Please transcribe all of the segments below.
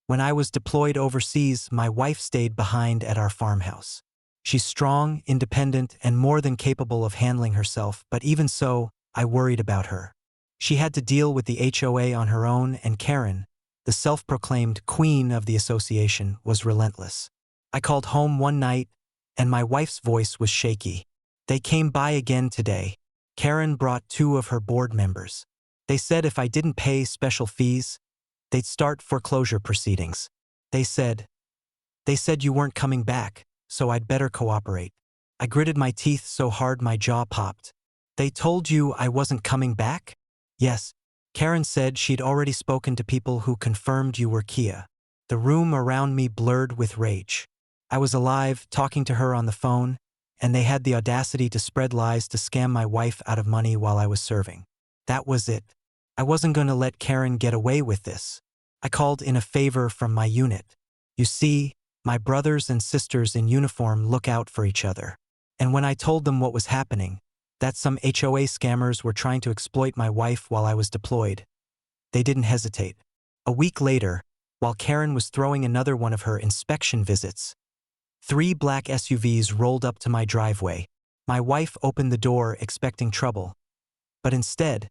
When I was deployed overseas, my wife stayed behind at our farmhouse. She's strong, independent, and more than capable of handling herself, but even so, I worried about her. She had to deal with the HOA on her own, and Karen, the self-proclaimed queen of the association, was relentless. I called home one night, and my wife's voice was shaky. They came by again today. Karen brought 2 of her board members. They said if I didn't pay special fees, they'd start foreclosure proceedings. They said you weren't coming back, so I'd better cooperate. I gritted my teeth so hard my jaw popped. They told you I wasn't coming back? Yes. Karen said she'd already spoken to people who confirmed you were Kia. The room around me blurred with rage. I was alive, talking to her on the phone, and they had the audacity to spread lies to scam my wife out of money while I was serving. That was it. I wasn't going to let Karen get away with this. I called in a favor from my unit. You see, my brothers and sisters in uniform look out for each other. And when I told them what was happening, that some HOA scammers were trying to exploit my wife while I was deployed, they didn't hesitate. A week later, while Karen was throwing another one of her inspection visits, 3 black SUVs rolled up to my driveway. My wife opened the door expecting trouble, but instead,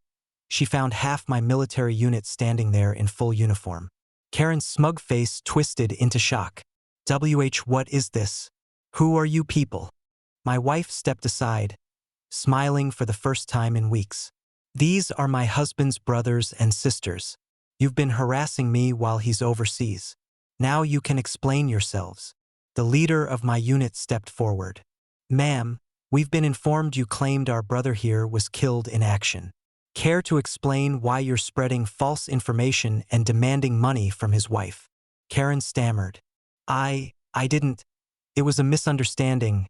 she found half my military unit standing there in full uniform. Karen's smug face twisted into shock. What is this? Who are you people? My wife stepped aside, smiling for the first time in weeks. These are my husband's brothers and sisters. You've been harassing me while he's overseas. Now you can explain yourselves. The leader of my unit stepped forward. Ma'am, we've been informed you claimed our brother here was killed in action. Care to explain why you're spreading false information and demanding money from his wife? Karen stammered. I didn't. It was a misunderstanding.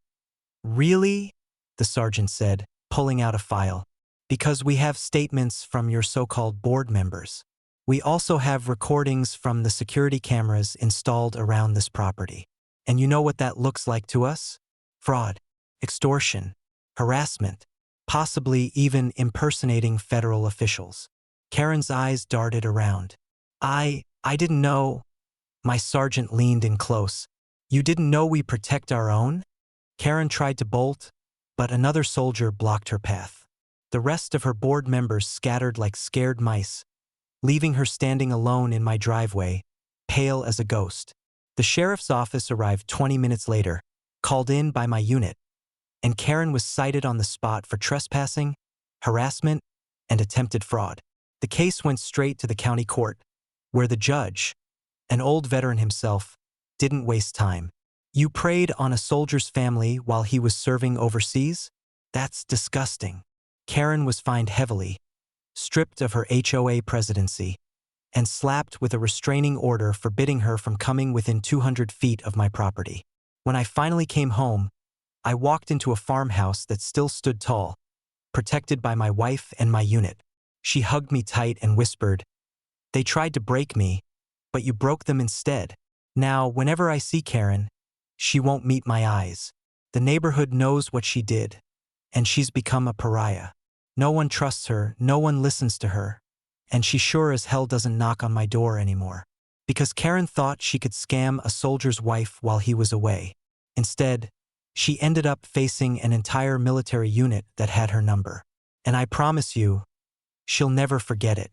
Really? The sergeant said, pulling out a file. Because we have statements from your so-called board members. We also have recordings from the security cameras installed around this property. And you know what that looks like to us? Fraud, extortion, harassment, possibly even impersonating federal officials. Karen's eyes darted around. I didn't know. My sergeant leaned in close. You didn't know we protect our own? Karen tried to bolt, but another soldier blocked her path. The rest of her board members scattered like scared mice, leaving her standing alone in my driveway, pale as a ghost. The sheriff's office arrived 20 minutes later, called in by my unit, and Karen was cited on the spot for trespassing, harassment, and attempted fraud. The case went straight to the county court, where the judge, an old veteran himself, didn't waste time. You preyed on a soldier's family while he was serving overseas? That's disgusting. Karen was fined heavily, stripped of her HOA presidency, and slapped with a restraining order forbidding her from coming within 200 feet of my property. When I finally came home, I walked into a farmhouse that still stood tall, protected by my wife and my unit. She hugged me tight and whispered, "They tried to break me, but you broke them instead." Now, whenever I see Karen, she won't meet my eyes. The neighborhood knows what she did, and she's become a pariah. No one trusts her, no one listens to her, and she sure as hell doesn't knock on my door anymore. Because Karen thought she could scam a soldier's wife while he was away. Instead, she ended up facing an entire military unit that had her number. And I promise you, she'll never forget it.